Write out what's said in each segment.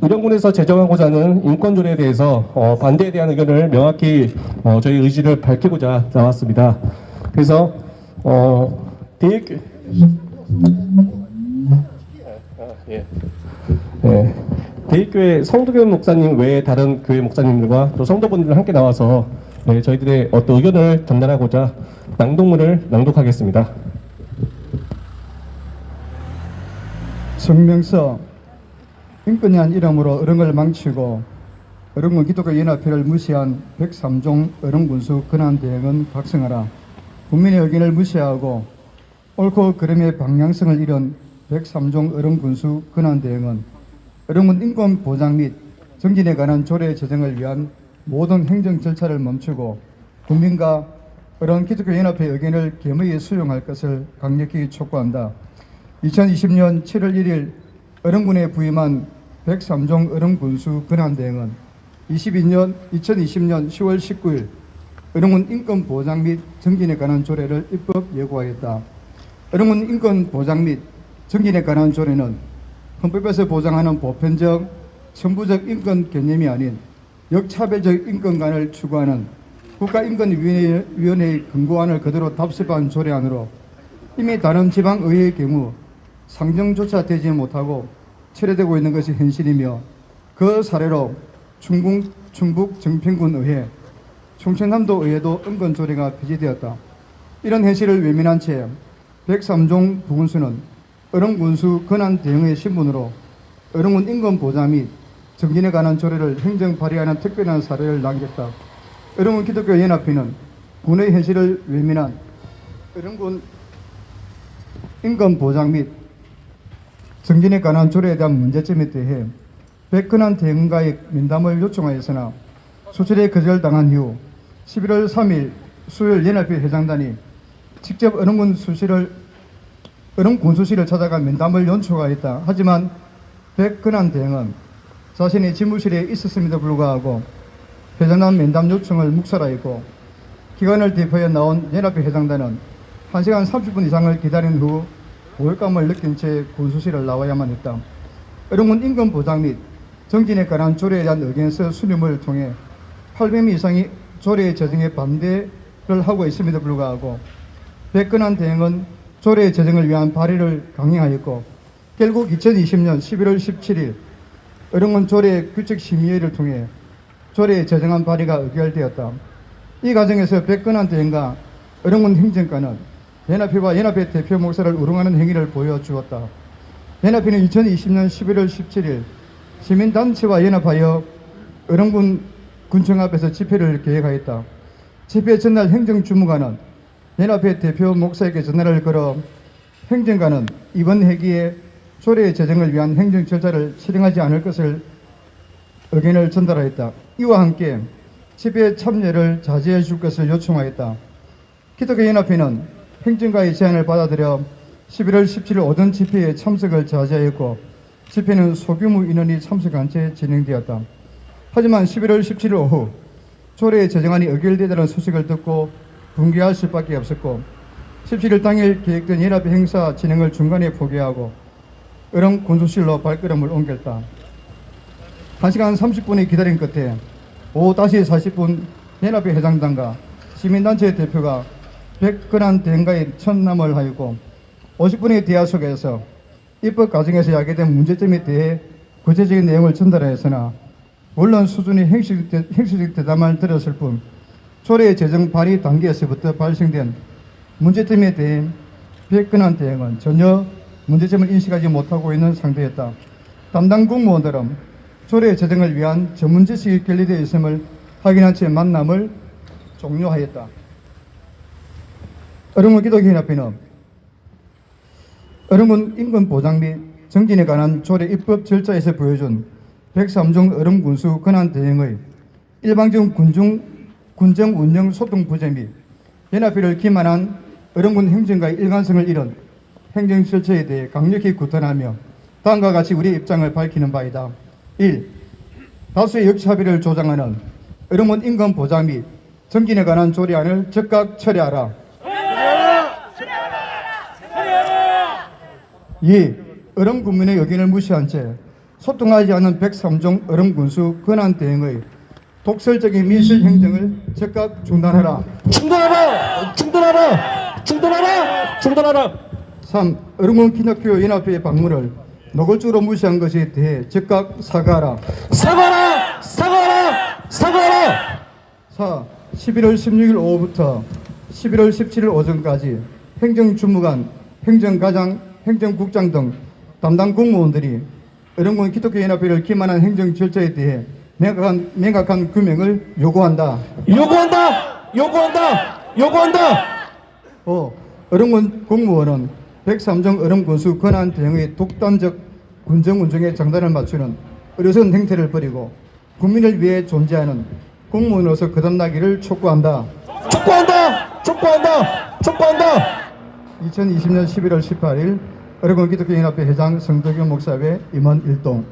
의령군에서 제정하고자 하는 인권조례에 대해서 반대에 대한 의견을 명확히 저희 의지를 밝히고자 나왔습니다. 그래서 대입 대입교회 성도교 목사님 외에 다른 교회 목사님들과 또 성도분들 함께 나와서 저희들의 어떤 의견을 전달하고자 낭독문을 낭독하겠습니다. 성명서 인권이란 이름으로 어른을 망치고 어른군 기독교 연합회를 무시한 103종 어른군수 근한대행은 각성하라. 국민의 의견을 무시하고 옳고 그름의 방향성을 잃은 103종 어른군수 근한대행은 어른군 인권 보장 및 정진에 관한 조례 제정을 위한 모든 행정 절차를 멈추고 국민과 어른 기독교 연합회 의견을 겸허히 수용할 것을 강력히 촉구한다. 2020년 7월 1일 어른군에 부임한 103종 어른군수 근한대행은 2020년 10월 19일 어른군 인권보장 및 정진에 관한 조례를 입법 예고하였다. 어른군 인권보장 및 정진에 관한 조례는 헌법에서 보장하는 보편적, 천부적 인권 개념이 아닌 역차별적 인권관을 추구하는 국가인권위원회의 권고안을 그대로 답습한 조례안으로 이미 다른 지방의회의 경우 상정조차 되지 못하고 철회되고 있는 것이 현실이며 그 사례로 충북 정평군의회, 충청남도의회도 인권조례가 폐지되었다. 이런 현실을 외면한 채 103종 부군수는 어른군수 근한대행의 신분으로 어른군 인권보장 및 정진에 관한 조례를 행정 발의하는 특별한 사례를 남겼다. 어른군 기독교 연합회는 군의 현실을 외면한 어른군 인권보장 및 정진에 관한 조례에 대한 문제점에 대해 백근한 대응과의 면담을 요청하였으나 수출에 거절당한 이후 11월 3일 수요일 연합회 회장단이 직접 어른군수실을 찾아가 면담을 요청하였다. 하지만 백근한 대응은 자신이 집무실에 있었음에도 불구하고 회장단 면담 요청을 묵살하였고 기관을 대표해 나온 연합회 회장단은 1시간 30분 이상을 기다린 후 우울감을 느낀 채 군수실을 나와야만 했다. 어른군 인권보장 및 정진에 관한 조례에 대한 의견서 수렴을 통해 800명 이상이 조례 제정에 반대를 하고 있음에도 불구하고 백근한 대행은 조례 제정을 위한 발의를 강행하였고 결국 2020년 11월 17일 어른군 조례 규칙심의회를 통해 조례 제정안 발의가 의결되었다. 이 과정에서 백근한 대행과 어른군 행정관은 연합회와 연합회 대표 목사를 우롱하는 행위를 보여주었다. 연합회는 2020년 11월 17일 시민단체와 연합하여 어른군 군청 앞에서 집회를 계획하였다. 집회 전날 행정주무관은 연합회 대표 목사에게 전화를 걸어 행정관은 이번 회기에 조례 제정을 위한 행정 절차를 실행하지 않을 것을 의견을 전달하였다. 이와 함께 집회 참여를 자제해 줄 것을 요청하였다. 기독교 연합회는 행정가의 제안을 받아들여 11월 17일 오전 집회에 참석을 자제하였고 집회는 소규모 인원이 참석한 채 진행되었다. 하지만 11월 17일 오후 조례 제정안이 의결되다는 소식을 듣고 붕괴할 수밖에 없었고 17일 당일 계획된 연합회 행사 진행을 중간에 포기하고 어른 군수실로 발걸음을 옮겼다. 1시간 30분의 기다림 끝에 오후 5시 40분 연합회 회장단과 시민단체 대표가 백근한 대행과의 첫남을 하였고 50분의 대화 속에서 입법 과정에서 야기된 문제점에 대해 구체적인 내용을 전달하였으나 물론 수준이 형식적 대담을 들었을 뿐 조례 제정 발의 단계에서부터 발생된 문제점에 대해 백근한 대행은 전혀 문제점을 인식하지 못하고 있는 상태였다. 담당 공무원들은 조례 제정을 위한 전문 지식이 결리되어 있음을 확인한 채 만남을 종료하였다. 어른군 기독교연합회는 어른군 인권보장 및 정진에 관한 조례 입법 절차에서 보여준 103종 어른군수 권한대행의 일방적 군정 운영 소통 부재 및 연합회를 기만한 어른군 행정가의 일관성을 잃은 행정 절차에 대해 강력히 구탄하며 다음과 같이 우리의 입장을 밝히는 바이다. 1. 다수의 역차별을 조장하는 어른군 인권보장 및 정진에 관한 조례안을 즉각 철회하라. 2. 어른 국민의 의견을 무시한 채 소통하지 않은 103종 어령군수 권한대행의 독설적인 밀실행정을 즉각 중단하라. 중단하라! 중단하라! 중단하라! 중단하라! 3. 어령군 기독교 연합회 방문을 노골적으로 무시한 것에 대해 즉각 사과하라. 사과하라! 사과하라! 사과하라! 4. 11월 16일 오후부터 11월 17일 오전까지 행정주무관, 행정과장, 행정국장 등 담당 공무원들이 어령군 기독교연합회를 기만한 행정 절차에 대해 명확한 규명을 요구한다. 요구한다! 요구한다! 요구한다! 5. 어령군 공무원은 103종 어령군수 권한 대행의 독단적 군정 운정에 장단을 맞추는 어리석은 행태를 버리고 국민을 위해 존재하는 공무원으로서 거듭나기를 촉구한다. 촉구한다! 촉구한다! 촉구한다! 2020년 11월 18일 어령군 기독교연합회 회장 성덕윤 목사회 임원 일동.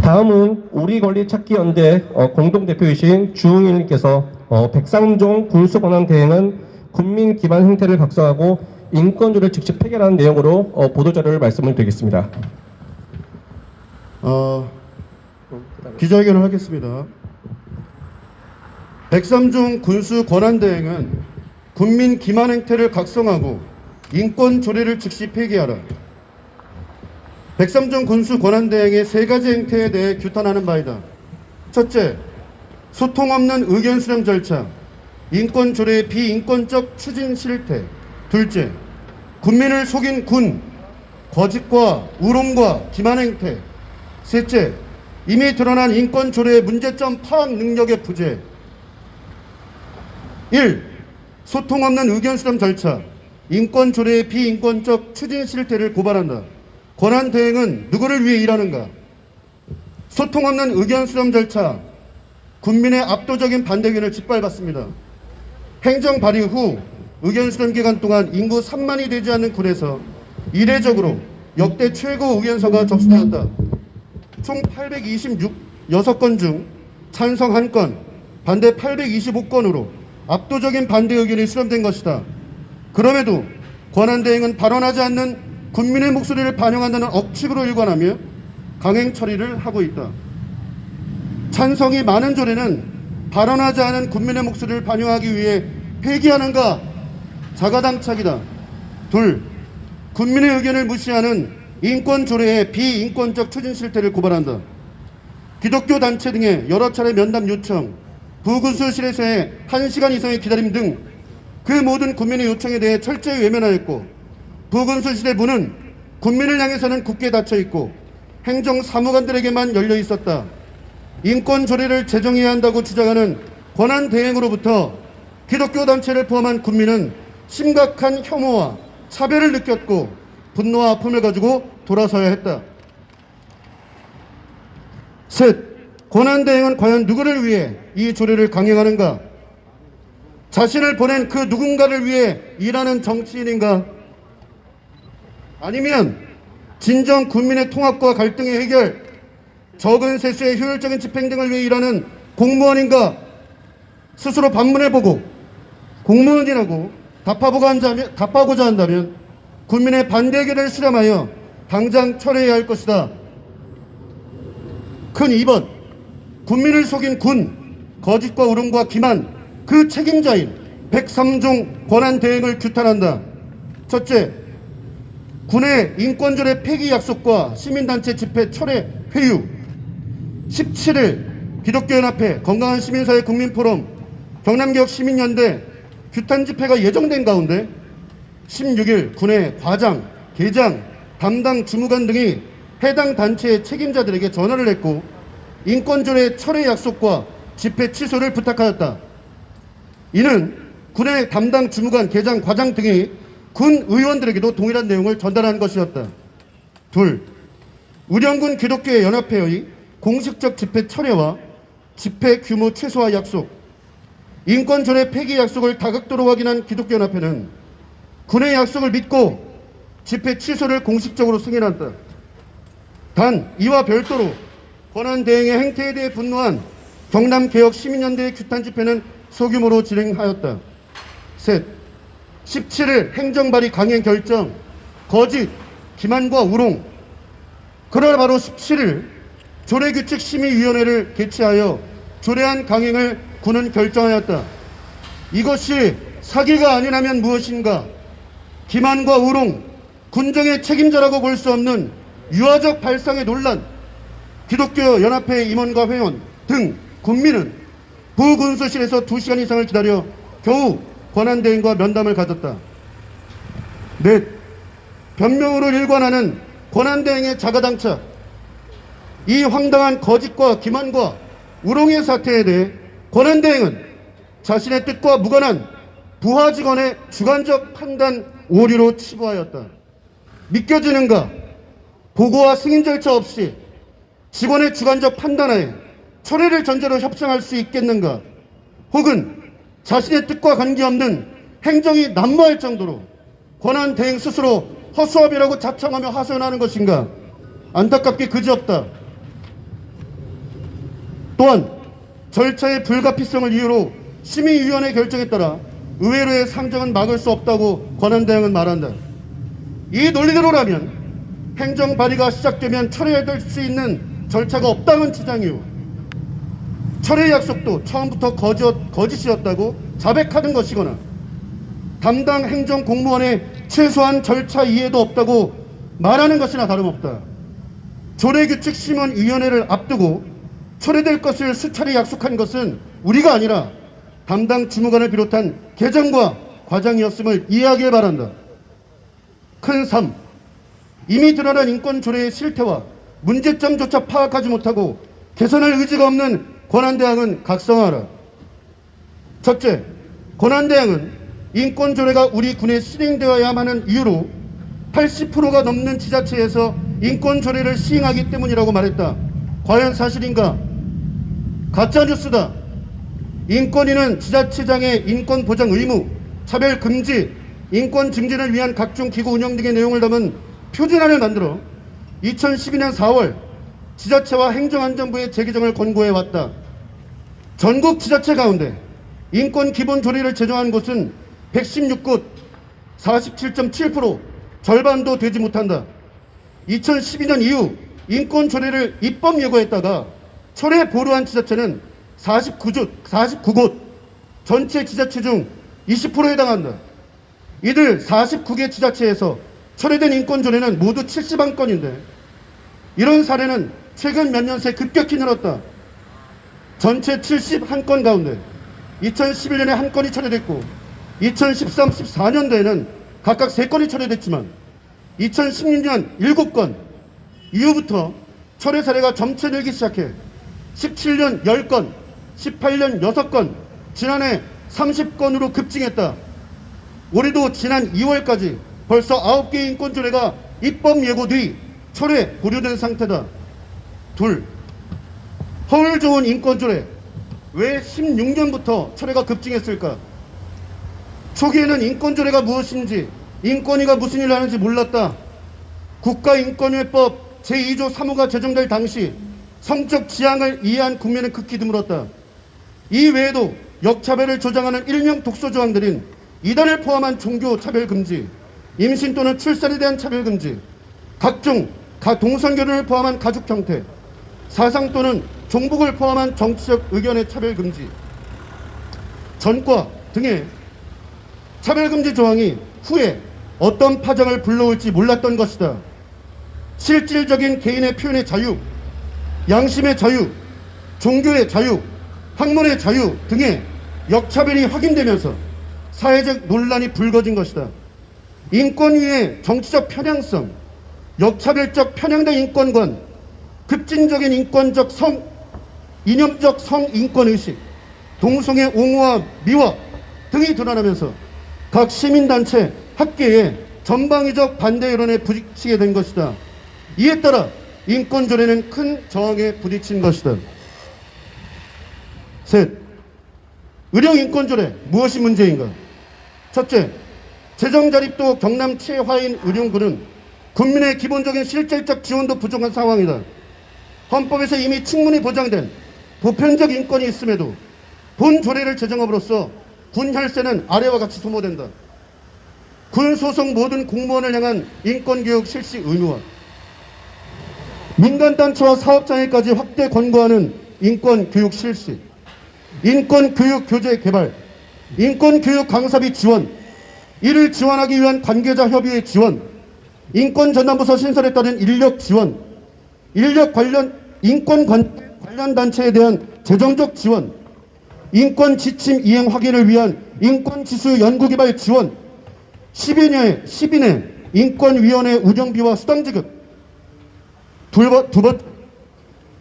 다음은 우리권리찾기연대 공동대표이신 주웅일님께서 103종 군수권한 대행은 국민 기반 행태를 각성하고 인권조를 직접 폐결하는 내용으로 보도자료를 말씀을 드리겠습니다. 기자회견을 하겠습니다. 103종 군수 권한대행은 국민 기만 행태를 각성하고 인권 조례를 즉시 폐기하라. 103종 군수 권한대행의 세 가지 행태에 대해 규탄하는 바이다. 첫째, 소통 없는 의견 수렴 절차, 인권 조례의 비인권적 추진 실태. 둘째, 국민을 속인 군, 거짓과 우롱과 기만 행태. 셋째, 이미 드러난 인권 조례의 문제점 파악 능력의 부재. 1. 소통 없는 의견 수렴 절차, 인권 조례의 비인권적 추진 실태를 고발한다. 권한 대행은 누구를 위해 일하는가? 소통 없는 의견 수렴 절차, 국민의 압도적인 반대 의견을 짓밟았습니다. 행정 발의 후 의견 수렴 기간 동안 인구 3만이 되지 않는 군에서 이례적으로 역대 최고 의견서가 접수되었다. 총 826건 중 찬성 1건, 반대 825건으로 압도적인 반대 의견이 수렴된 것이다. 그럼에도 권한대행은 발언하지 않는 국민의 목소리를 반영한다는 억측으로 일관하며 강행 처리를 하고 있다. 찬성이 많은 조례는 발언하지 않은 국민의 목소리를 반영하기 위해 폐기하는가? 자가당착이다. 둘, 국민의 의견을 무시하는 인권 조례의 비인권적 추진 실태를 고발한다. 기독교 단체 등의 여러 차례 면담 요청, 부군수실에서의 1시간 이상의 기다림 등 그 모든 국민의 요청에 대해 철저히 외면하였고, 부군수실의 문은 국민을 향해서는 굳게 닫혀 있고 행정사무관들에게만 열려 있었다. 인권 조례를 제정해야 한다고 주장하는 권한 대행으로부터 기독교 단체를 포함한 국민은 심각한 혐오와 차별을 느꼈고 분노와 아픔을 가지고 돌아서야 했다. 셋, 권한 대행은 과연 누구를 위해 이 조례를 강행하는가? 자신을 보낸 그 누군가를 위해 일하는 정치인인가? 아니면 진정 국민의 통합과 갈등의 해결, 적은 세수의 효율적인 집행 등을 위해 일하는 공무원인가? 스스로 반문해보고 공무원이라고 답하고자 한다면 국민의 반대 의견을 수렴하여 당장 철회해야 할 것이다. 큰 2번, 국민을 속인 군, 거짓과 우롱과 기만, 그 책임자인 103종 권한 대행을 규탄한다. 첫째, 군의 인권조례 폐기 약속과 시민단체 집회 철회 회유. 17일 기독교연합회, 건강한 시민사회 국민포럼, 경남기억 시민연대 규탄 집회가 예정된 가운데 16일 군의 과장, 계장, 담당 주무관 등이 해당 단체의 책임자들에게 전화를 했고 인권조례 철회 약속과 집회 취소를 부탁하였다. 이는 군의 담당 주무관, 계장, 과장 등이 군 의원들에게도 동일한 내용을 전달한 것이었다. 둘, 우령군 기독교회 연합회의 공식적 집회 철회와 집회 규모 최소화 약속, 인권조례 폐기 약속을 다각도로 확인한 기독교연합회는 군의 약속을 믿고 집회 취소를 공식적으로 승인한다. 단 이와 별도로 권한대행의 행태에 대해 분노한 경남개혁 시민연대의 규탄 집회는 소규모로 진행하였다. 셋, 17일 행정발의 강행 결정, 거짓, 기만과 우롱. 그러나 바로 17일 조례규칙심의위원회를 개최하여 조례안 강행을 군은 결정하였다. 이것이 사기가 아니라면 무엇인가? 기만과 우롱, 군정의 책임자라고 볼 수 없는 유화적 발상의 논란. 기독교 연합회 임원과 회원 등 국민은 부군수실에서 2시간 이상을 기다려 겨우 권한대행과 면담을 가졌다. 넷, 변명으로 일관하는 권한대행의 자가당착. 이 황당한 거짓과 기만과 우롱의 사태에 대해 권한대행은 자신의 뜻과 무관한 부하 직원의 주관적 판단 오류로 치부하였다. 믿겨지는가? 보고와 승인 절차 없이 직원의 주관적 판단하에 철회를 전제로 협상할 수 있겠는가? 혹은 자신의 뜻과 관계없는 행정이 난무할 정도로 권한대행 스스로 허수아비라고 자청하며 하소연하는 것인가? 안타깝게 그지없다. 또한 절차의 불가피성을 이유로 심의위원회 결정에 따라 의회로의 상정은 막을 수 없다고 권한대행은 말한다. 이 논리대로라면 행정 발의가 시작되면 철회될 수 있는 절차가 없다는 주장이요, 철회 약속도 처음부터 거짓이었다고 자백하는 것이거나 담당 행정 공무원의 최소한 절차 이해도 없다고 말하는 것이나 다름없다. 조례규칙심의위원회를 앞두고 철회될 것을 수차례 약속한 것은 우리가 아니라 담당 주무관을 비롯한 계장과 과장이었음을 이해하길 바란다. 큰 3. 이미 드러난 인권 조례의 실태와 문제점조차 파악하지 못하고 개선할 의지가 없는 권한대행은 각성하라. 첫째, 권한대행은 인권 조례가 우리 군에 시행되어야만 하는 이유로 80%가 넘는 지자체에서 인권 조례를 시행하기 때문이라고 말했다. 과연 사실인가? 가짜뉴스다. 인권위는 지자체장의 인권 보장 의무, 차별 금지, 인권 증진을 위한 각종 기구 운영 등의 내용을 담은 표준안을 만들어 2012년 4월 지자체와 행정안전부에 재개정을 권고해왔다. 전국 지자체 가운데 인권 기본 조례를 제정한 곳은 116곳, 47.7%, 절반도 되지 못한다. 2012년 이후 인권 조례를 입법 예고했다가 철회 보류한 지자체는 49곳, 전체 지자체 중 20%에 해당한다. 이들 49개 지자체에서 철회된 인권 조례는 모두 71건인데 이런 사례는 최근 몇 년 새 급격히 늘었다. 전체 71건 가운데 2011년에 1건이 철회됐고 2013, 14년도에는 각각 3건이 철회됐지만 2016년 7건 이후부터 철회 사례가 점차 늘기 시작해 17년 10건, 18년 6건, 지난해 30건으로 급증했다. 올해도 지난 2월까지 벌써 9개의 인권조례가 입법 예고 뒤 철회 보류된 상태다. 둘, 허울 좋은 인권조례. 왜 16년부터 철회가 급증했을까? 초기에는 인권조례가 무엇인지, 인권위가 무슨 일을 하는지 몰랐다. 국가인권위법 제2조 3호가 제정될 당시 성적 지향을 이해한 국민은 극히 드물었다. 이 외에도 역차별을 조장하는 일명 독소 조항들인 이단을 포함한 종교 차별 금지, 임신 또는 출산에 대한 차별 금지, 각종 동성결혼을 포함한 가족 형태, 사상 또는 종북을 포함한 정치적 의견의 차별 금지, 전과 등의 차별 금지 조항이 후에 어떤 파장을 불러올지 몰랐던 것이다. 실질적인 개인의 표현의 자유, 양심의 자유, 종교의 자유, 학문의 자유 등의 역차별이 확인되면서 사회적 논란이 불거진 것이다. 인권위의 정치적 편향성, 역차별적 편향된 인권관, 급진적인 인권적 이념적 성인권의식, 동성애 옹호와 미화 등이 드러나면서 각 시민단체, 학계에 전방위적 반대 여론에 부딪히게 된 것이다. 이에 따라 인권조례는 큰 저항에 부딪힌 것이다. 셋, 의료인권조례 무엇이 문제인가? 첫째, 재정자립도 경남 최하인 의료군은 국민의 기본적인 실질적 지원도 부족한 상황이다. 헌법에서 이미 충분히 보장된 보편적 인권이 있음에도 본 조례를 제정함으로써 군 혈세는 아래와 같이 소모된다. 군 소속 모든 공무원을 향한 인권교육 실시 의무화, 민간단체와 사업장애까지 확대 권고하는 인권교육 실시, 인권교육 교재 개발, 인권교육 강사비 지원, 이를 지원하기 위한 관계자 협의회 지원, 인권전담부서 신설에 따른 인력 지원, 인권 관련 단체에 대한 재정적 지원, 인권 지침 이행 확인을 위한 인권지수 연구개발 지원, 10인의 인권위원회 운영비와 수당 지급, 두 번,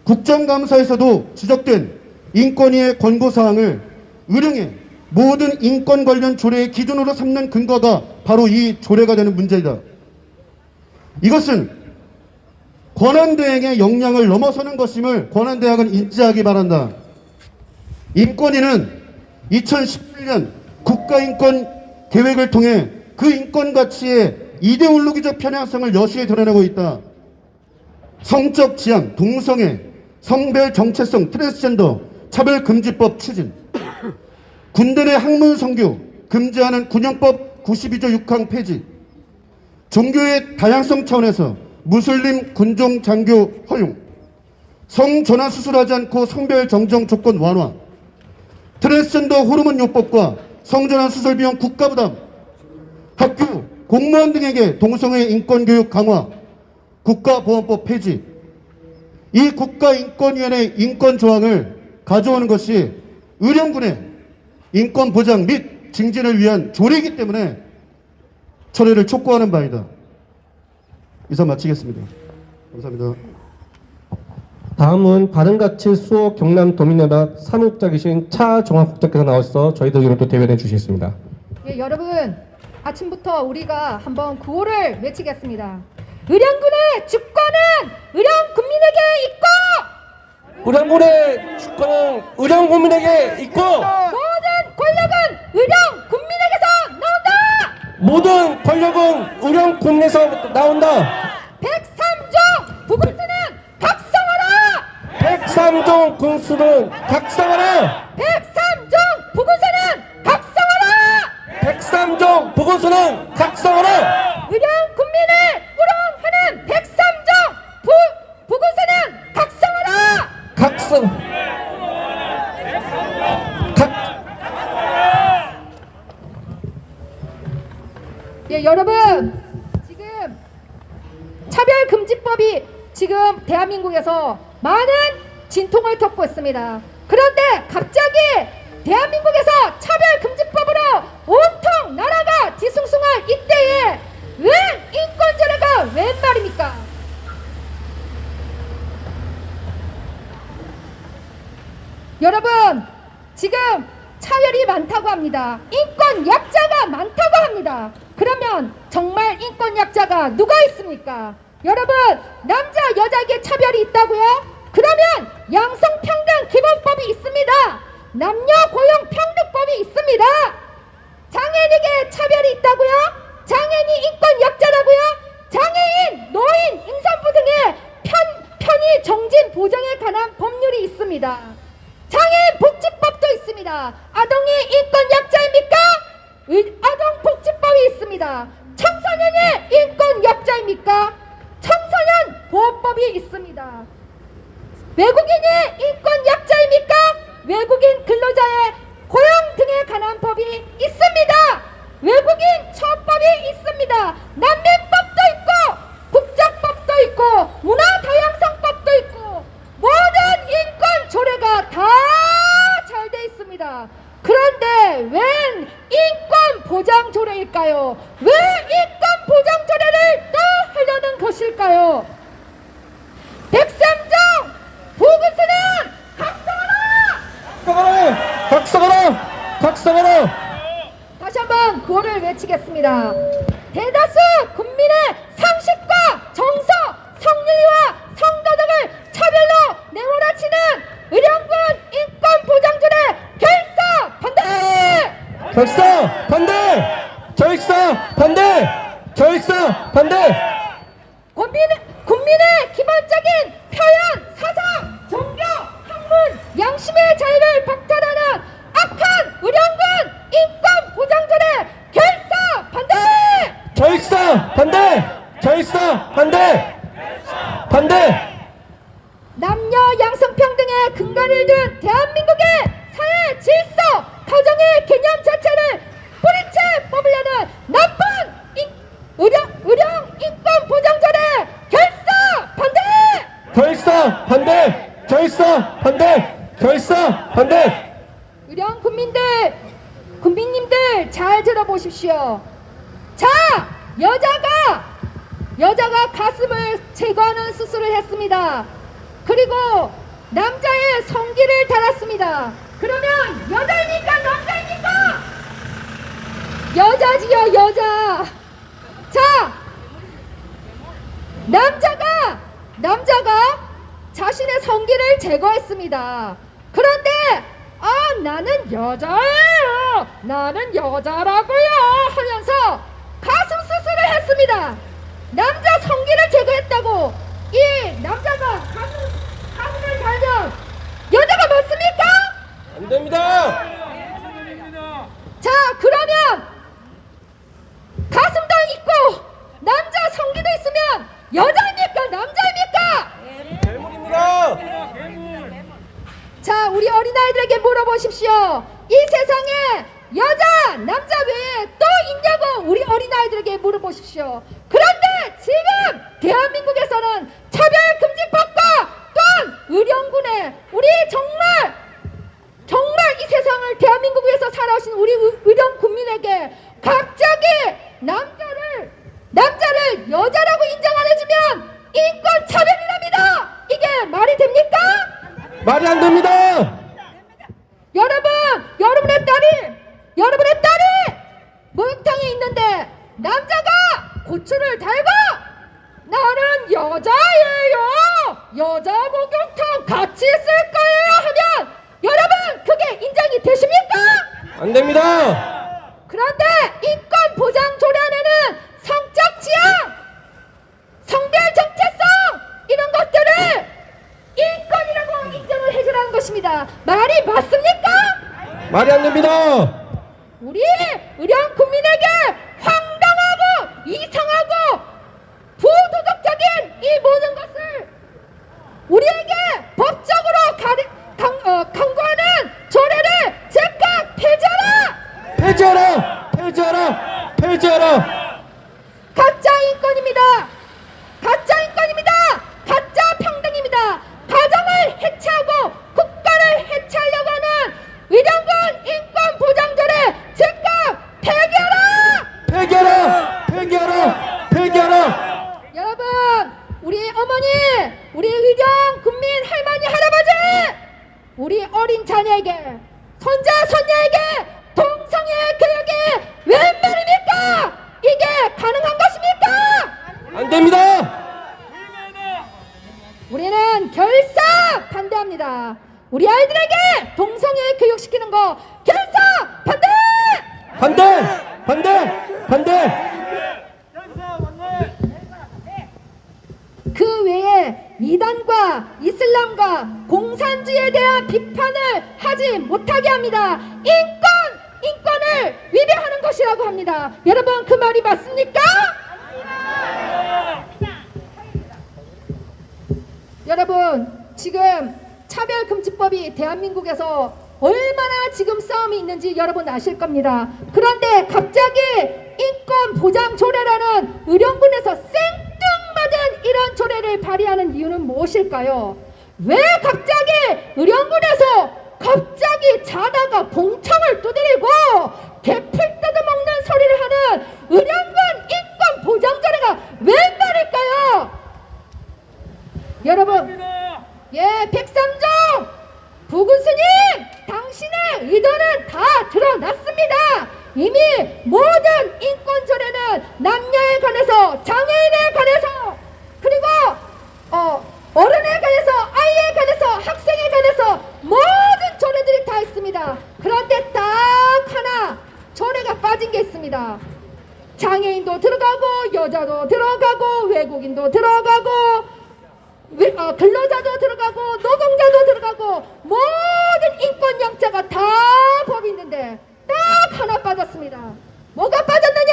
국정감사에서도 지적된 인권위의 권고사항을 의령의 모든 인권 관련 조례의 기준으로 삼는 근거가 바로 이 조례가 되는 문제이다. 이것은 권한대행의 역량을 넘어서는 것임을 권한대행은 인지하기 바란다. 인권위는 2017년 국가인권 계획을 통해 그 인권 가치의 이데올로기적 편향성을 여실히 드러내고 있다. 성적 지향, 동성애, 성별 정체성, 트랜스젠더, 차별금지법 추진, 군대 내 학문 성교 금지하는 군형법 92조 6항 폐지, 종교의 다양성 차원에서 무슬림 군종 장교 허용, 성전환 수술하지 않고 성별 정정 조건 완화, 트랜스젠더 호르몬 요법과 성전환 수술 비용 국가 부담, 학교, 공무원 등에게 동성애 인권교육 강화, 국가보안법 폐지, 이 국가인권위원회 인권조항을 가져오는 것이 의령군의 인권보장 및 증진을 위한 조례이기 때문에 철회를 촉구하는 바이다. 이상 마치겠습니다. 감사합니다. 다음은 바른가치 수호 경남 도민연합 사무국장이신 차종학국장께서 나와서 저희들 의견을 또 대변해 주시겠습니다. 예, 여러분 아침부터 우리가 한번 구호를 외치겠습니다. 의령군의 주권은 의령 국민에게 있고, 의령군의 주권은 의령 국민에게 있고, 모든 권력은 의령 국민에게서 나온다. 모든 권력은 의령 국민에서 나온다. 103조 부군수는 각성하라. 103종 군수는 각성하라. 103조 부군수는 각성하라. 103종 보건소는 각성하라. 의령 국민을 우롱하는 103조 부군수는 각성하라. 각성. 예, 여러분 지금 차별금지법이 지금 대한민국에서 많은 진통을 겪고 있습니다. 그런데 갑자기 대한민국에서 차별금지법으로 온통 나라가 뒤숭숭할 이때에 웬 인권조례가 웬 말입니까? 여러분 지금 차별이 많다고 합니다. 인권 약자가 많다고 합니다. 그러면 정말 인권 약자가 누가 있습니까? 여러분 남자 여자에게 차별이 있다고요? 그러면 양성평등 기본법이 있습니다. 남녀고용평등법이 있습니다. 장애인에게 차별이 있다고요? 장애인이 인권 약자라고요? 장애인, 노인, 임산부 등의 편의 정진 보장에 관한 법률이 있습니다. 장애인 복지법도 있습니다. 아동이 인권 약자입니까? 아동복지법이 있습니다. 청소년의 인권 약자입니까? 청소년 보호법이 있습니다. 외국인이 인권 약자입니까? 외국인 근로자의 고용 등에 관한 법이 있습니다. 외국인 처법이 있습니다. 난민법도 있고 국적법도 있고 문화다양성법도 있고 모든 인권 조례가 다 잘 돼 있습니다. 그런데 웬 인권 보장 조례일까요? 왜 인권 보장 조례를 또 하려는 것일까요? 백삼종 부군수는 각성하라! 각성하라! 각성하라! 다시 한번 구호를 외치겠습니다. 대다수 국민의 상식과 정서, 성윤리와 성도덕을 차별로 내몰아치는 의령군 인권보장조례 결사 반대! 결사 반대! 결사 반대! 결사 반대! 국민의 기본적인 표현, 사상, 종교, 학문, 양심의 자유를 박탈하는 악한 의령군 인권보장조례 결사 반대! 남녀 양성평등의 근간을 둔 대한민국의 사회 질서, 가정의 개념 자체를 뿌리채 뽑으려는 나쁜 의령 인권 보장자의 결사 반대! 결사 반대! 결사 반대! 결사 반대! 의령 국민님들 잘 들어보십시오. 자, 여자가 가슴을 제거하는 수술을 했습니다. 그리고 남자의 성기를 달았습니다. 그러면 여자입니까? 남자입니까? 여자지요, 여자. 자, 남자가 자신의 성기를 제거했습니다. 그런데 나는 여자예요, 나는 여자라고요 하면서 가슴 수술을 했습니다. 남자 성기를 제거했다고 이 남자가 가슴을 달면 여자가 맞습니까? 안 됩니다. 자, 그러면 가슴도 있고 남자 성기도 있으면 여자입니까? 남자입니까? 괴물입니다. 자, 우리 어린아이들에게 물어보십시오. 이 세상에 여자, 남자 외에 또 있냐고 우리 어린아이들에게 물어보십시오. 그런데 지금 대한민국에서는 차별금지법과 또한 의령군의 우리 정말 이 세상을 대한민국에서 살아오신 우리 의령 국민에게 갑자기 남자를 여자라고 인정 안 해주면 인권 차별이랍니다. 이게 말이 됩니까? 말이 안 됩니다. 여러분의 딸이 목욕탕에 있는데 남자가 고추를 달고 나는 여자예요, 여자 목욕탕 같이 쓸 거예요 하면 여러분 그게 인정이 되십니까? 안 됩니다. 그런데 인권 보장 조례안에는 성적 지향, 성별 정체성 이런 것들을 인권이라고 인정을 해주라는 것입니다. 말이 맞습니까? 말이 안 됩니다. 우리 의령 국민에게 황당하고 이상하고 부도덕적인 이 모든 것을 우리에게 법적으로 강구하는 조례를 즉각 폐지하라! 폐지하라! 폐지하라! 폐지하라! 가짜 인권입니다. 가짜 인권입니다. 가짜 평등입니다. 가정을 해체하고 국가를 해체하려고 하는 의령군 인권 보장조례 즉각 폐기하라! 폐기하라! 폐기하라! 폐기하라! 여러분, 우리 어머니, 우리 의령 국민 할머니 할아버지, 우리 어린 자녀에게, 손자 손녀에게 동성애 교육이 웬 말입니까? 이게 가능한 것입니까? 안 됩니다. 우리는 결사 반대합니다. 우리 아이들에게 동성애 교육시키는 거 결사 반대! 반대! 반대! 반대! 그 외에 이단과 이슬람과 공산주의에 대한 비판을 하지 못하게 합니다. 인권을 위배하는 것이라고 합니다. 여러분 그 말이 맞습니까? 여러분 지금 차별금지법이 대한민국에서 얼마나 지금 싸움이 있는지 여러분 아실 겁니다. 그런데 갑자기 인권보장조례라는 의령군에서 생뚱맞은 이런 조례를 발의하는 이유는 무엇일까요? 왜 갑자기 의령군에서 갑자기 자다가 봉창을 두드리고 개풀 뜯어먹는 소리를 하는 의령군 인권보장조례가 웬 말일까요? 여러분, 백삼종 부군수님, 당신의 의도는 다 드러났습니다. 이미 모든 인권조례는 남녀에 관해서, 장애인에 관해서, 그리고 어른에 관해서, 아이에 관해서, 학생에 관해서 모든 조례들이 다 있습니다. 그런데 딱 하나 조례가 빠진 게 있습니다. 장애인도 들어가고, 여자도 들어가고, 외국인도 들어가고, 근로자도 들어가고, 노동자도 들어가고, 모든 인권 영자가 다 법이 있는데 딱 하나 빠졌습니다. 뭐가 빠졌느냐?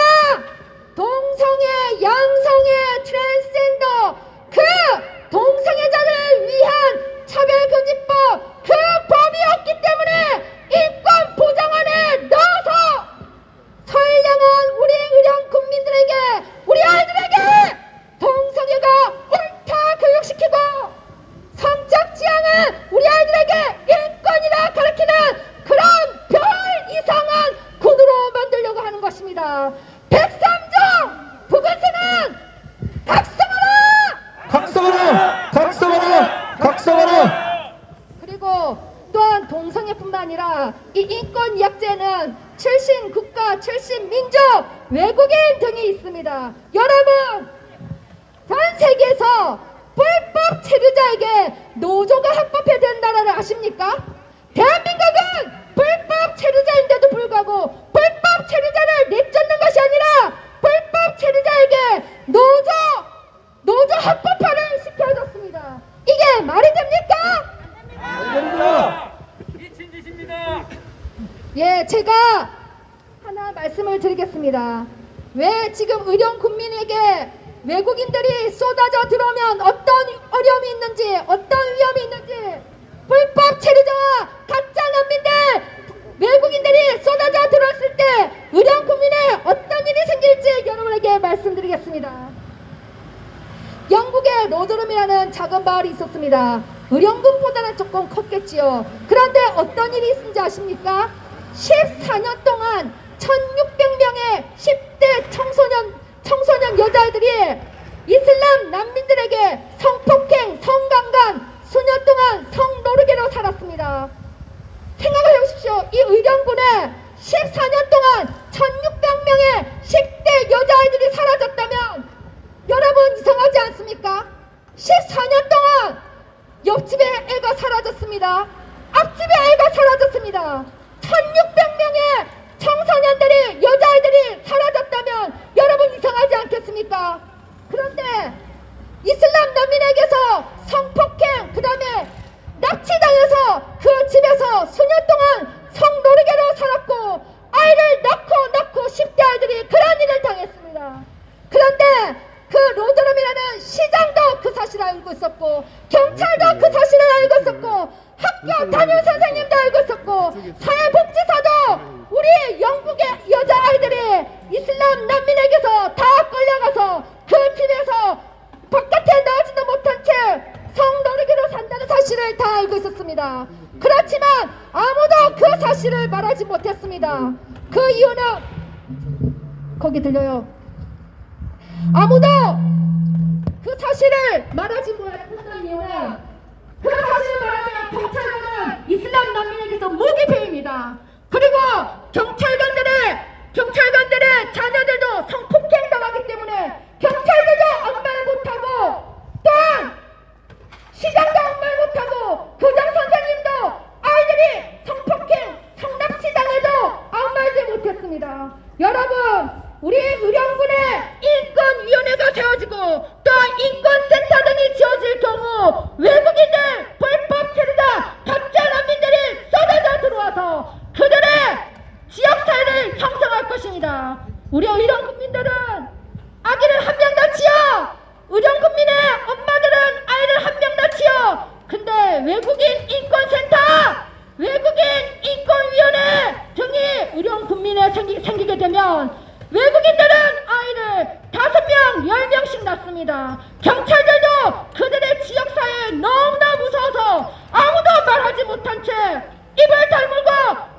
동성애, 양성애, 트랜스젠더 그 동성애자를 위한 있습니다. 이 인권 약자는 출신 국가, 출신 민족, 외국인 등이 있습니다. 여러분, 전 세계에서 불법 체류자에게 노조가 합법해야 된다는 아십니까? 대한민국은 불법 체류자인데도 불구하고 불법 체류자를 내쫓는 것이 아니라 불법 체류자에게 노조 합법화를 시켜줬습니다. 이게 말이 됩니까? 미친 짓입니다. 예, 제가 하나 말씀을 드리겠습니다. 왜 지금 의령 국민에게 외국인들이 쏟아져 들어오면 어떤 어려움이 있는지, 어떤 위험이 있는지, 불법 체류자와 가짜 난민들, 외국인들이 쏟아져 들어왔을 때 의령 국민에 어떤 일이 생길지 여러분에게 말씀드리겠습니다. 영국에 로드룸이라는 작은 마을이 있었습니다. 의령군보다는 조금 컸겠지요. 그런데 어떤 일이 있는지 아십니까? 14년 동안 1600명의 10대 청소년 여자애들이 이슬람 난민들에게 성폭행, 성강간, 수년 동안 성노르게로 살았습니다. 생각을 해보십시오. 이 의령군에 14년 동안 1600명의 10대 여자아이들이 사라졌다면 여러분 이상하지 않습니까? 14년 동안 옆집에 애가 사라졌습니다. 앞집에 애가 사라졌습니다. 1600명의 청소년들이, 여자아이들이 사라졌다면 여러분 이상하지 않겠습니까? 그런데 이슬람 난민에게서 성폭행, 그 다음에 납치당해서 그 집에서 수년 동안 성노르게로 살았고 아이를 낳고 10대 아이들이 그런 일을 당했습니다. 그런데 그 로드룸이라는 시장도 그 사실을 알고 있었고 경찰도 그 사실을 알고 있었고 학교 담임 선생님도 알고 있었고 사회복지사도 우리 영국의 여자아이들이 이슬람 난민에게서 다 끌려가서 그 집에서 바깥에 나오지도 못한 채 성노르게로 산다는 사실을 다 알고 있었습니다. 그렇지만 아무도 그 사실을 말하지 못했습니다. 그 이유는 거기 들려요. 아무도 그 사실을 말하지 못했던 이유는 그 사실을 말하면 경찰관은 이슬람 난민에게서 무기배입니다. 그리고 경찰관들의 자녀들도 성폭행 당하기 때문에 경찰들도 아무 말 못하고 또한 시장도 아무 말 못하고 교장 선생님도 아이들이 성폭행, 성납치 당해도 아무 말도 못했습니다. 여러분, 우리 의령군에 인권위원회가 세워지고 또 인권센터 등이 지어질 경우 외국인들, 불법 체류자, 가짜 난민들이 쏟아져 들어와서 그들의 지역사회를 형성할 것입니다. 우리 의령군민들은 아기를 한 명 낳지요. 의령군민의 엄마들은 아이를 한 명 낳지요. 근데 외국인 인권센터, 외국인 인권위원회 등이 의령군민에 생기게 되면 외국인들은 아이를 5명, 10명씩 낳습니다. 경찰들도 그들의 지역사회에 너무나 무서워서 아무도 말하지 못한 채 입을 다물고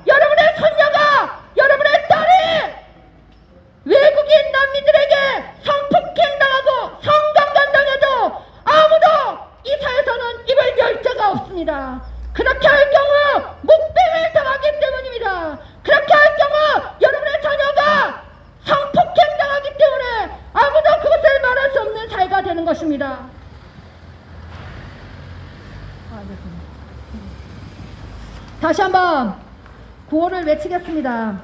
여러분의 손녀가, 여러분의 딸이 외국인 난민들에게 성폭행 당하고 성강간 당해도 아무도 이 사회에서는 입을 열 자가 없습니다. 그렇게 할 경우 묵배를 당하기 때문입니다. 그렇게 할 경우 여러분의 자녀가 성폭행 당하기 때문에 아무도 그것을 말할 수 없는 사회가 되는 것입니다. 다시 한번 구호를 외치겠습니다.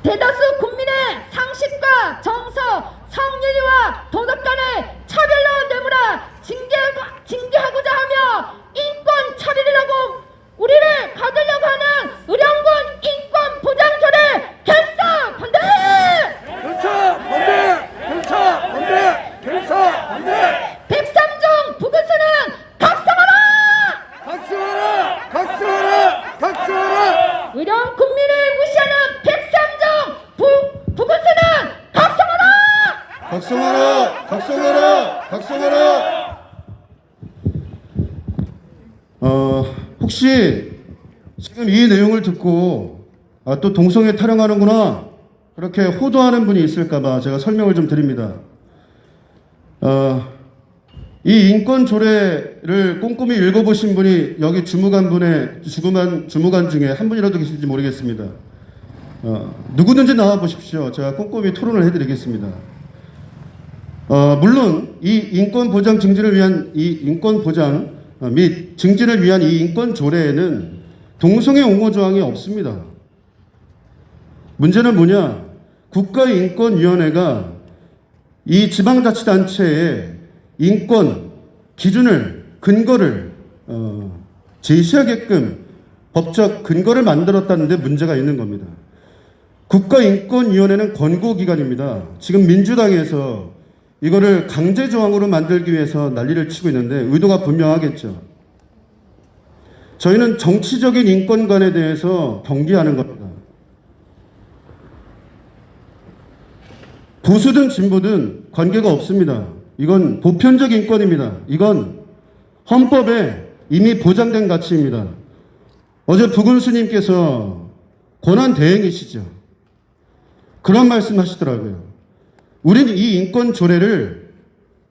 대다수 국민의 상식과 정서, 성윤리와 도덕 간의 차별로 내몰아 징계하고자 하며 인권 차별이라고 우리를 가두려고 하는 의령군 인권 보장조례 결사 반대! 결사 반대! 결사 반대! 결사 반대! 103종 부근수는 각성하라! 각성하라! 각성하라! 각성하라! 의령 국민을 무시하는 103종 부근수는 각성하라! 각성하라! 각성하라! 각성하라! 혹시 지금 이 내용을 듣고 또 동성애 타령하는구나 그렇게 호도하는 분이 있을까봐 제가 설명을 좀 드립니다. 이 인권 조례를 꼼꼼히 읽어보신 분이 여기 주무관 중에 한 분이라도 계실지 모르겠습니다. 누구든지 나와 보십시오. 제가 꼼꼼히 토론을 해드리겠습니다. 물론 이 인권 보장 증진을 위한 및 증진을 위한 이 인권 조례에는 동성애 옹호 조항이 없습니다. 문제는 뭐냐? 국가인권위원회가 이 지방자치단체의 인권 기준을 근거를 제시하게끔 법적 근거를 만들었다는 데 문제가 있는 겁니다. 국가인권위원회는 권고기관입니다. 지금 민주당에서 이거를 강제조항으로 만들기 위해서 난리를 치고 있는데 의도가 분명하겠죠. 저희는 정치적인 인권관에 대해서 경계하는 겁니다. 보수든 진보든 관계가 없습니다. 이건 보편적 인권입니다. 이건 헌법에 이미 보장된 가치입니다. 어제 부군수님께서 권한 대행이시죠. 그런 말씀 하시더라고요. 우린 이 인권 조례를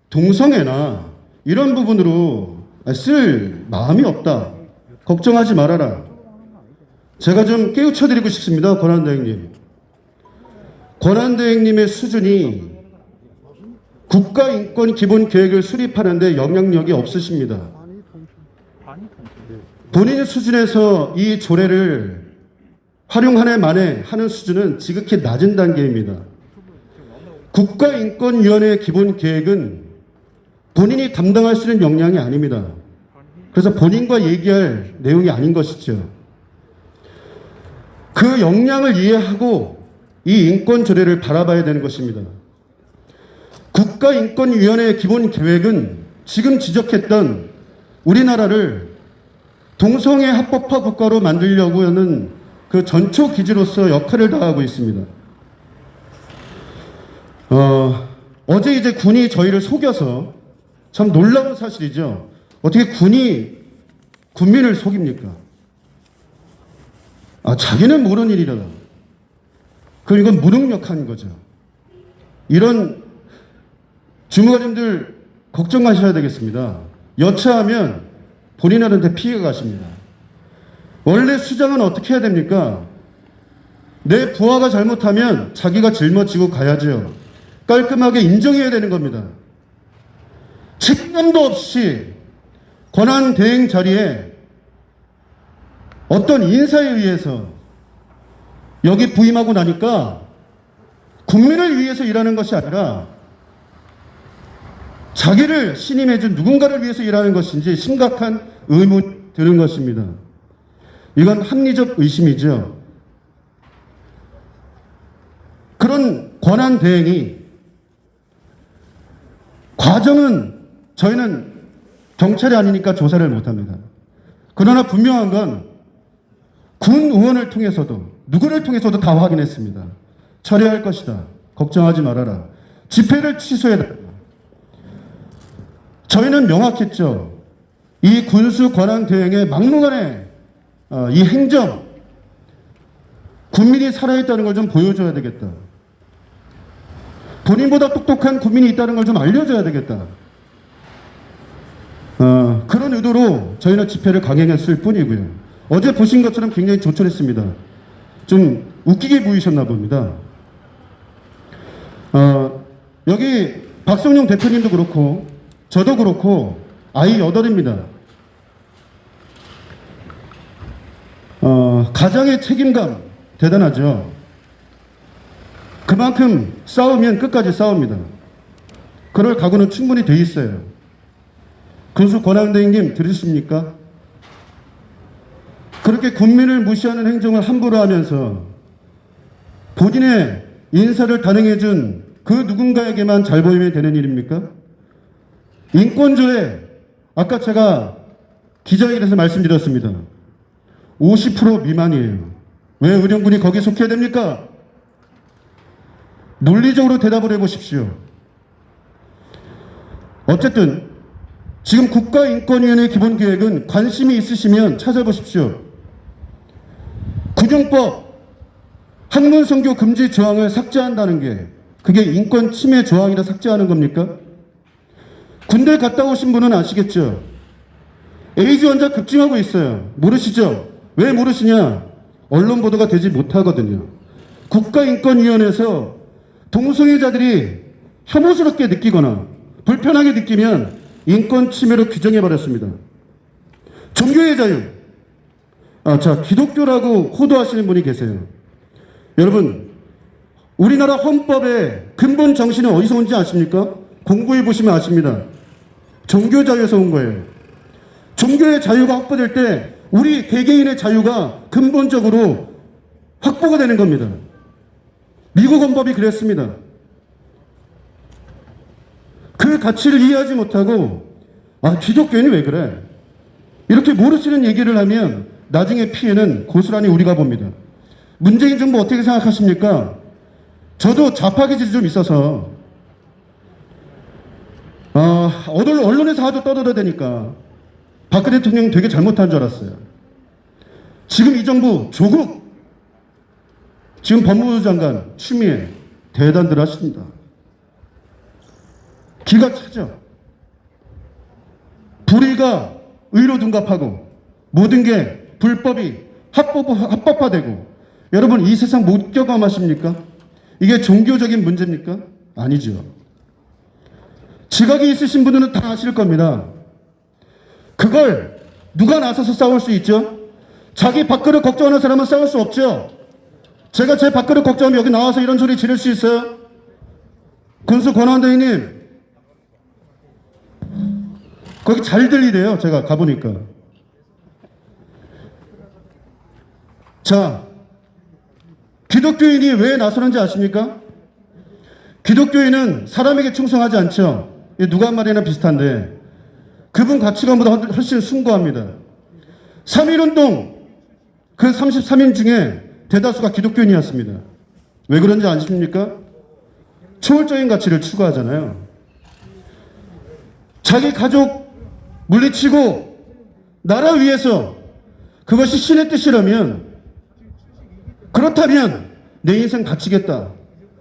동성애나 이런 부분으로 쓸 마음이 없다. 걱정하지 말아라. 제가 좀 깨우쳐드리고 싶습니다. 권한 대행님. 권한 대행님의 수준이 국가인권기본계획을 수립하는데 영향력이 없으십니다. 본인의 수준에서 이 조례를 활용 한 해 만에 하는 수준은 지극히 낮은 단계입니다. 국가인권위원회의 기본계획은 본인이 담당할 수 있는 역량이 아닙니다. 그래서 본인과 얘기할 내용이 아닌 것이죠. 그 역량을 이해하고 이 인권조례를 바라봐야 되는 것입니다. 국가인권위원회의 기본계획은 지금 지적했던 우리나라를 동성애 합법화 국가로 만들려고 하는 그 전초 기지로서 역할을 다하고 있습니다. 어제 이제 군이 저희를 속여서 참 놀라운 사실이죠. 어떻게 군이 국민을 속입니까? 자기는 모르는 일이라. 그럼 이건 무능력한 거죠. 이런 주무관님들 걱정하셔야 되겠습니다. 여차하면 본인한테 피해가 가십니다. 원래 수장은 어떻게 해야 됩니까? 내 부하가 잘못하면 자기가 짊어지고 가야죠. 깔끔하게 인정해야 되는 겁니다. 책임감도 없이 권한 대행 자리에 어떤 인사에 의해서 여기 부임하고 나니까 국민을 위해서 일하는 것이 아니라 자기를 신임해준 누군가를 위해서 일하는 것인지 심각한 의문이 드는 것입니다. 이건 합리적 의심이죠. 그런 권한 대행이 과정은 저희는 경찰이 아니니까 조사를 못합니다. 그러나 분명한 건 군 의원을 통해서도 누구를 통해서도 다 확인했습니다. 처리할 것이다. 걱정하지 말아라. 집회를 취소해야 된다. 저희는 명확했죠. 이 군수 권한 대행의 막무가내 이 행정, 국민이 살아있다는 걸 좀 보여줘야 되겠다. 본인보다 똑똑한 국민이 있다는 걸 좀 알려줘야 되겠다. 그런 의도로 저희는 집회를 강행했을 뿐이고요. 어제 보신 것처럼 굉장히 조촐했습니다. 좀 웃기게 보이셨나 봅니다. 여기 박성용 대표님도 그렇고 저도 그렇고 아이 8입니다. 가장의 책임감 대단하죠. 그만큼 싸우면 끝까지 싸웁니다. 그럴 각오는 충분히 돼 있어요. 군수 권한대행님 들으십니까? 그렇게 국민을 무시하는 행정을 함부로 하면서 본인의 인사를 단행해준 그 누군가에게만 잘 보이면 되는 일입니까? 인권조회, 아까 제가 기자회견에서 말씀드렸습니다. 50% 미만이에요. 왜 의령군이 거기 속해야 됩니까? 논리적으로 대답을 해보십시오. 어쨌든 지금 국가인권위원회 기본계획은 관심이 있으시면 찾아보십시오. 구정법 학문성교 금지 조항을 삭제한다는 게 그게 인권 침해 조항이라 삭제하는 겁니까? 군대 갔다 오신 분은 아시겠죠? 에이즈 환자 급증하고 있어요. 모르시죠? 왜 모르시냐? 언론 보도가 되지 못하거든요. 국가인권위원회에서 동성애자들이 혐오스럽게 느끼거나 불편하게 느끼면 인권 침해로 규정해버렸습니다. 종교의 자유. 기독교라고 호도하시는 분이 계세요. 여러분, 우리나라 헌법의 근본 정신은 어디서 온지 아십니까? 공부해 보시면 아십니다. 종교 자유에서 온 거예요. 종교의 자유가 확보될 때 우리 개개인의 자유가 근본적으로 확보가 되는 겁니다. 미국 헌법이 그랬습니다. 그 가치를 이해하지 못하고 기독교인이 왜 그래? 이렇게 모르시는 얘기를 하면 나중에 피해는 고스란히 우리가 봅니다. 문재인 정부 어떻게 생각하십니까? 저도 좌파 기질이 좀 있어서 언론에서 하도 떠들어대니까 박근혜 대통령 되게 잘못한 줄 알았어요. 지금 이 정부 조국 지금 법무부 장관 추미애 대단들 하십니다. 기가 차죠. 불의가 의로 둔갑하고 모든 게 불법이 합법화되고 여러분 이 세상 못 경험하십니까? 이게 종교적인 문제입니까? 아니죠. 지각이 있으신 분들은 다 아실 겁니다. 그걸 누가 나서서 싸울 수 있죠? 자기 밥그릇 걱정하는 사람은 싸울 수 없죠. 제가 제 밥그릇 걱정하면 여기 나와서 이런 소리 지를 수 있어요? 군수 권한대행님 거기 잘 들리대요. 제가 가보니까. 자, 기독교인이 왜 나서는지 아십니까? 기독교인은 사람에게 충성하지 않죠. 누가 한 말이나 비슷한데 그분 가치관보다 훨씬 숭고합니다. 3.1운동 그 33인 중에 대다수가 기독교인이었습니다. 왜 그런지 아십니까? 초월적인 가치를 추구하잖아요. 자기 가족 물리치고 나라 위해서 그것이 신의 뜻이라면 그렇다면 내 인생 바치겠다.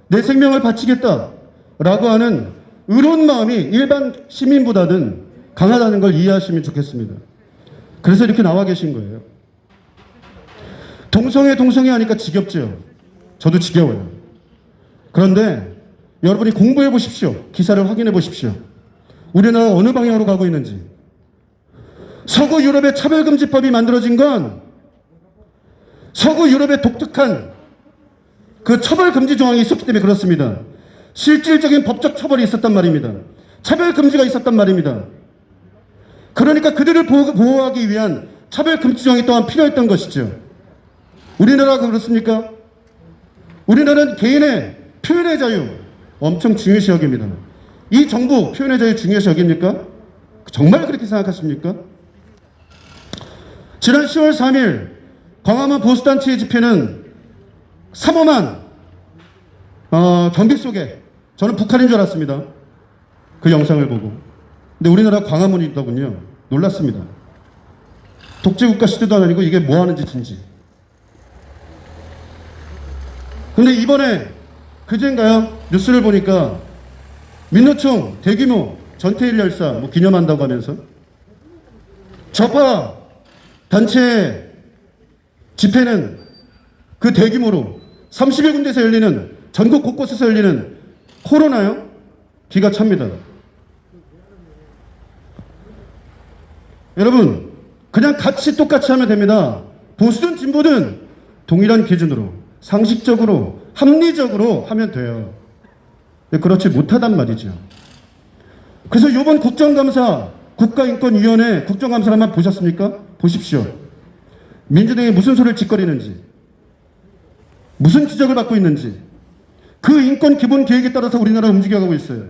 내 생명을 바치겠다. 라고 하는 의로운 마음이 일반 시민보다는 강하다는 걸 이해하시면 좋겠습니다. 그래서 이렇게 나와 계신 거예요. 동성애 하니까 지겹죠. 저도 지겨워요. 그런데 여러분이 공부해 보십시오. 기사를 확인해 보십시오. 우리나라가 어느 방향으로 가고 있는지. 서구 유럽의 차별금지법이 만들어진 건 서구 유럽의 독특한 그 처벌금지 조항이 있었기 때문에 그렇습니다. 실질적인 법적 처벌이 있었단 말입니다. 차별금지가 있었단 말입니다. 그러니까 그들을 보호하기 위한 차별금지 조항이 또한 필요했던 것이죠. 우리나라가 그렇습니까? 우리나라는 개인의 표현의 자유 엄청 중요시 여깁니다. 이 정부 표현의 자유 중요시 여깁니까? 정말 그렇게 생각하십니까? 지난 10월 3일 광화문 보수단체의 집회는 삼엄한 경비 속에 저는 북한인 줄 알았습니다. 그 영상을 보고. 근데 우리나라 광화문이 있더군요. 놀랐습니다. 독재국가 시대도 아니고 이게 뭐 하는 짓인지. 근데 이번에 그제인가요? 뉴스를 보니까 민노총 대규모 전태일 열사 기념한다고 하면서 좌파 단체 집회는 그 대규모로 30여 군데에서 열리는 전국 곳곳에서 열리는 코로나요? 기가 찹니다. 여러분 그냥 같이 똑같이 하면 됩니다. 보수든 진보든 동일한 기준으로 상식적으로 합리적으로 하면 돼요. 그렇지 못하단 말이죠. 그래서 이번 국정감사 국가인권위원회 국정감사를 한번 보셨습니까? 보십시오. 민주당이 무슨 소리를 짓거리는지 무슨 지적을 받고 있는지 그 인권 기본 계획에 따라서 우리나라 움직여가고 있어요.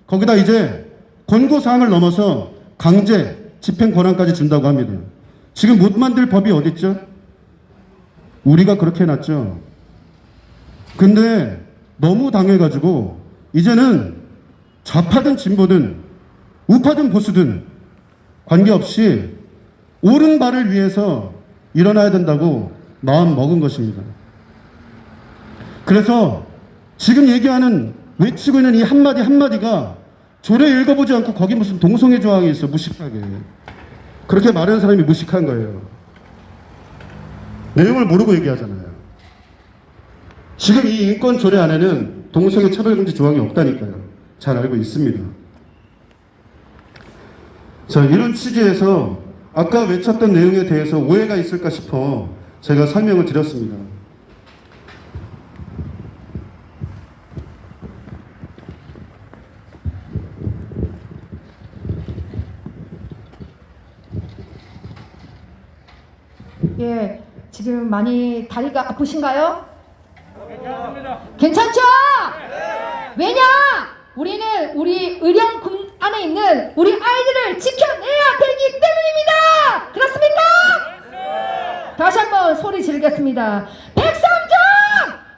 거기다 이제 권고사항을 넘어서 강제 집행 권한까지 준다고 합니다. 지금 못 만들 법이 어딨죠? 우리가 그렇게 해놨죠. 근데 너무 당해가지고 이제는 좌파든 진보든 우파든 보수든 관계없이 옳은 바를 위해서 일어나야 된다고 마음 먹은 것입니다. 그래서 지금 얘기하는 외치고 있는 이 한마디 한마디가 조례 읽어보지 않고 거기 무슨 동성애 조항이 있어, 무식하게. 그렇게 말하는 사람이 무식한 거예요. 내용을 모르고 얘기하잖아요. 지금 이 인권 조례 안에는 동성애 차별금지 조항이 없다니까요. 잘 알고 있습니다. 자, 이런 취지에서 아까 외쳤던 내용에 대해서 오해가 있을까 싶어 제가 설명을 드렸습니다. 예, 지금 많이 다리가 아프신가요? 괜찮죠? 왜냐? 우리는 우리 의령군 안에 있는 우리 아이들을 지켜내야 되기 때문입니다. 그렇습니까? 다시 한번 소리 지르겠습니다. 백삼장!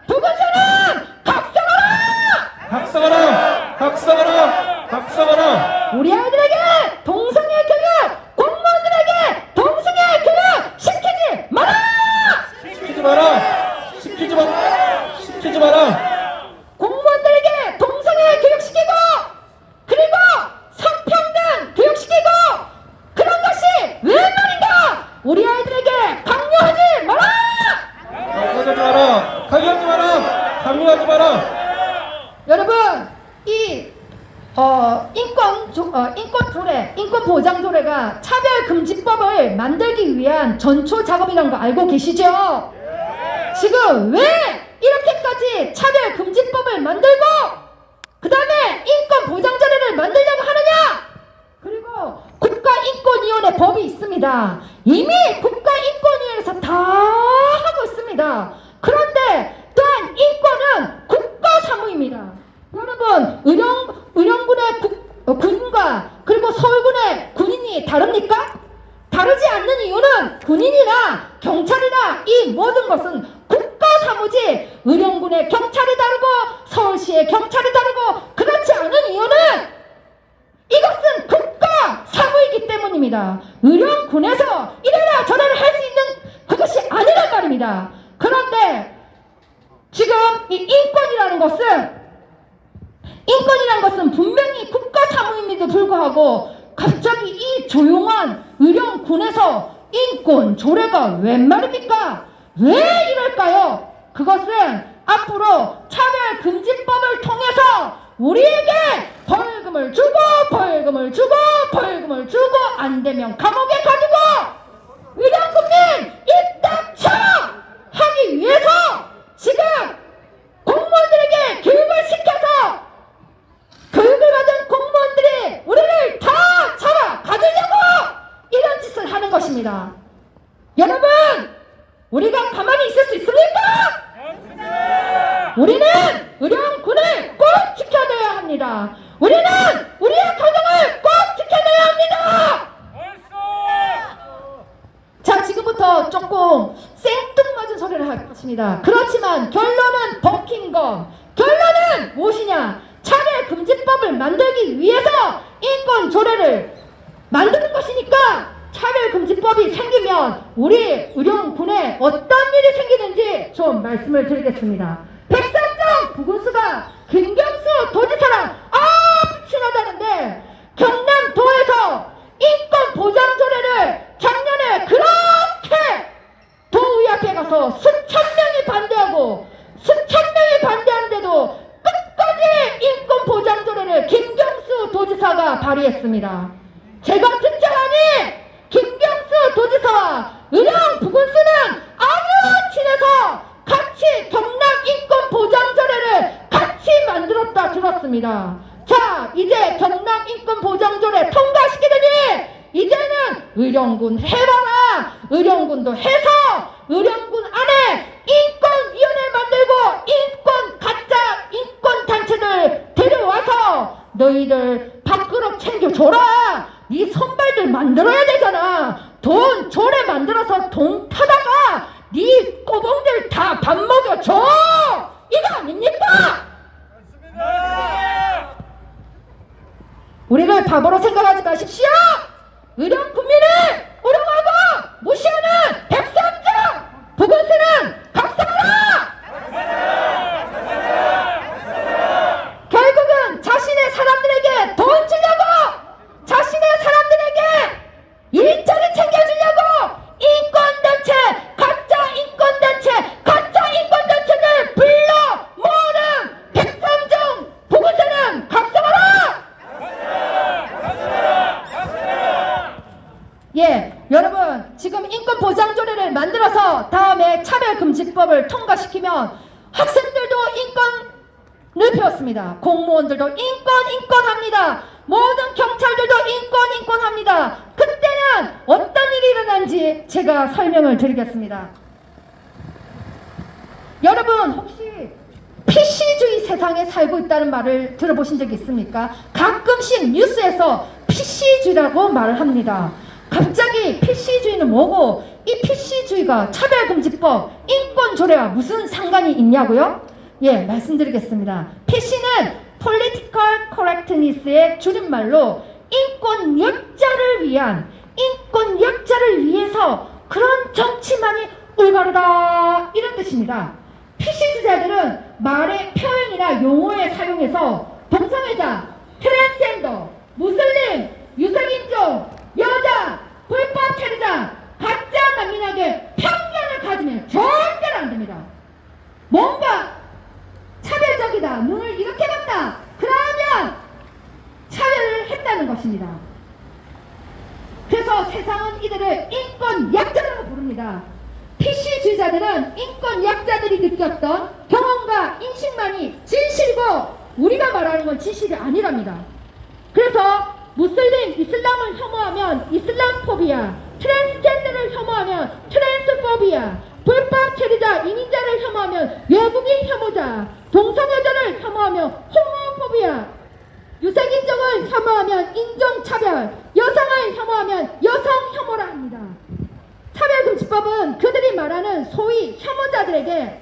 부근선은 각성하라! 각성하라! 각성하라! 각성하라! 우리 아이들에게 동성애 교육, 공무원들에게 동성애 교육 시키지 마라! 시키지 마라! 시키지 마라! 시키지 마라! 공무원들에게 동성애 교육시키고 그리고 성평등 교육시키고 그런 것이 왜 말인가? 우리 아이들에게 강요하지 마라! 강요하지 마라! 강요하지 마라! 강요하지 마라! 여러분, 이 인권 보장 조례가 차별금지법을 만들기 위한 전초 작업이라는 거 알고 계시죠? 지금 왜 이렇게까지 차별금지법을 만들고 그 다음에 인권보장조례를 만들려고 하느냐? 그리고 국가인권위원회 법이 있습니다. 이미 국가인권위원회에서 다 하고 있습니다. 그런데 또한 인권은 국가사무입니다. 여러분, 의령군의 군인과 그리고 서울군의 군인이 다릅니까? 다르지 않는 이유는 군인이나 경찰이나 이 모든 것은 국가사무지 의령군의 경찰이 다르고 서울시의 경찰이 다르고 그렇지 않은 이유는 이것은 국가사무이기 때문입니다. 의령군에서 이래라 저래라 할 수 있는 그것이 아니란 말입니다. 그런데 지금 이 인권이라는 것은 분명히 국가사무임에도 불구하고 갑자기 이 조용한 의령군에서 인권 조례가 웬 말입니까? 왜 이럴까요? 그것은 앞으로 차별금지법을 통해서 우리에게 벌금을 주고 안 되면 감옥에 가두고 의령군민 입닥쳐 하기 위해서 지금 공무원들에게 교육을 시켜서 교육을 받은 공무원들이 우리를 다 잡아 가두려고 이런 짓을 하는 것입니다. 여러분, 우리가 가만히 있을 수 있습니까? 우리는 의령군을 꼭 지켜내야 합니다. 우리는 우리의 가정을 꼭 지켜내야 합니다. 자, 지금부터 조금 생뚱맞은 소리를 하겠습니다. 그렇지만 결론은 버킹검. 결론은 무엇이냐? 차별금지법을 만들기 위해서 인권조례를 만드는 것이니까 차별금지법이 생기면 우리 의령군에 어떤 일이 생기는지 좀 말씀을 드리겠습니다. 백삼정 부군수가 김경수 도지사랑 아주 친하다는데 경남도에서 인권보장조례를 작년에 그렇게 도의회 앞에 가서 수천 명이 반대하고 수천 명이 반대하는데도 끝까지 인권보장조례를 김경수 도지사가 발의했습니다. 제가 듣자하니 김경수 도지사와 의령 부군수는 아주 친해서 같이 경남 인권보장조례를 같이 만들었다 들었습니다. 자, 이제 경남 인권보장조례 통과시키더니 이제는 의령군 해봐라, 의령군도 해서 의령군 안에 인권위원회 만들고 가짜 인권단체들 데려와서 너희들 밥그릇 챙겨줘라. 네 선발들 만들어야 되잖아. 돈 조례 만들어서 돈 타다가 네 꼬봉들 다 밥 먹여줘. 이거 아닙니까? 우리를 바보로 생각하지 마십시오. 의령 국민을 우롱하고 무시하는 백삼정 부군수는 각성하라. 결국은 자신의 사람들에게 돈 예, 여러분 지금 인권보장조례를 만들어서 다음에 차별금지법을 통과시키면 학생들도 인권을 배웠습니다. 공무원들도 인권합니다. 모든 경찰들도 인권합니다. 그때는 어떤 일이 일어난지 제가 설명을 드리겠습니다. 여러분 혹시 PC주의 세상에 살고 있다는 말을 들어보신 적 있습니까? 가끔씩 뉴스에서 PC주의라고 말을 합니다. 갑자기 PC주의는 뭐고 이 PC주의가 차별금지법, 인권조례와 무슨 상관이 있냐고요? 예, 말씀드리겠습니다. PC는 Political Correctness의 줄임말로 인권약자를 위해서 그런 정치만이 올바르다 이런 뜻입니다. PC주의자들은 말의 표현이나 용어에 사용해서 동성애자, 트랜스젠더, 무슬림, 유색인종, 여자, 불법 체류자, 가짜 난민에게 편견을 가지면 절대로 안 됩니다. 뭔가 차별적이다, 눈을 이렇게 봤다, 그러면 차별을 했다는 것입니다. 그래서 세상은 이들을 인권약자라고 부릅니다. PC주의자들은 인권약자들이 느꼈던 경험과 인식만이 진실이고 우리가 말하는 건 진실이 아니랍니다. 그래서 무슬림, 이슬람을 혐오하면 이슬람포비아, 트랜스젠더를 혐오하면 트랜스포비아, 불법 체류자, 이민자를 혐오하면 외국인 혐오자, 동성애자를 혐오하면 호모포비아, 유색인종을 혐오하면 인종차별, 여성을 혐오하면 여성 혐오라 합니다. 차별금지법은 그들이 말하는 소위 혐오자들에게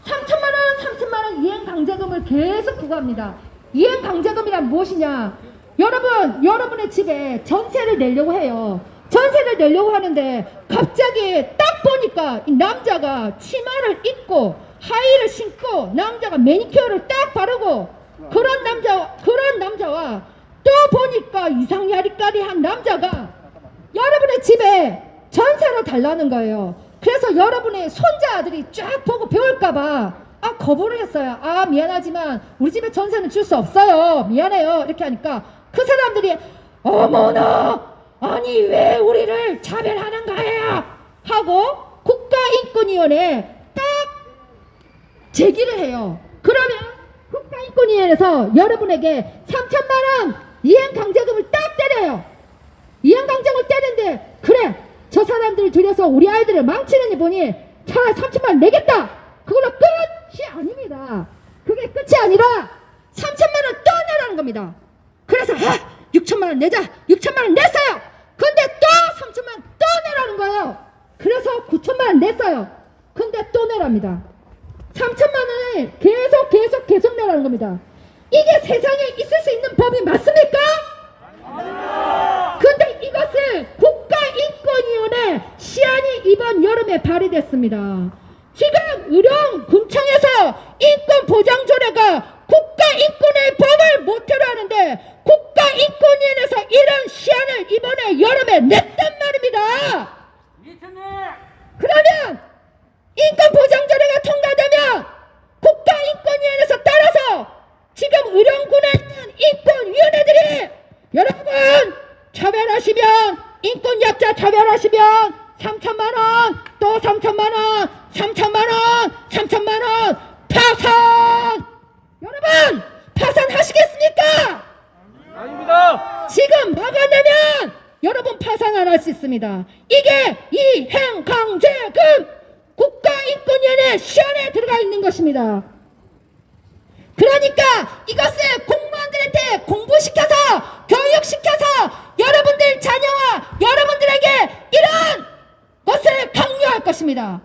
3천만 원 이행강제금을 계속 부과합니다. 이행강제금이란 무엇이냐? 여러분, 여러분의 집에 전세를 내려고 해요. 전세를 내려고 하는데 갑자기 딱 보니까 이 남자가 치마를 입고 하의를 신고 남자가 매니큐어를 딱 바르고 그런 남자와 또 보니까 이상야리까리한 남자가 여러분의 집에 전세로 달라는 거예요. 그래서 여러분의 손자 아들이 쫙 보고 배울까봐 거부를 했어요. 미안하지만 우리 집에 전세는 줄 수 없어요. 미안해요. 이렇게 하니까 그 사람들이 어머나 아니 왜 우리를 차별하는 거예요 하고 국가인권위원회에 딱 제기를 해요. 그러면 국가인권위원회에서 여러분에게 3천만 원 이행강제금을 딱 때려요. 이행강제금을 때리는데 그래 저 사람들을 들여서 우리 아이들을 망치느니 보니 차라리 3천만 원 내겠다. 그걸로 끝이 아닙니다. 그게 끝이 아니라 3천만 원 또 내라는 겁니다. 그래서 6천만 원 내자. 6천만 원 냈어요. 근데 또 3천만 원 또 내라는 거예요. 그래서 9천만 원 냈어요. 근데 또 내랍니다. 3천만 원을 계속 내라는 겁니다. 이게 세상에 있을 수 있는 법이 맞습니까? 근데 이것을 국가인권위원회 시안이 이번 여름에 발의됐습니다. 지금 의령군청에서 인권보장조례가 국가인권의 법을 못하려 하는데 국가인권위원회에서 이런 시안을 이번에 여름에 냈단 말입니다. 그러면 인권보장조례가 통과되면 국가인권위원회에서 따라서 지금 의령군에 있는 인권위원회들이 여러분 차별하시면 인권약자 차별하시면 3천만 원 또 3천만 원 3천만 원 파산. 여러분 파산하시겠습니까? 아닙니다. 지금 막아내면 여러분 파산 안 할 수 있습니다. 이게 이행강제금 국가인권위원회 시안에 들어가 있는 것입니다. 그러니까 이것을 공무원들한테 공부시켜서 교육시켜서 여러분들 자녀와 여러분들에게 이런 것을 강요할 것입니다.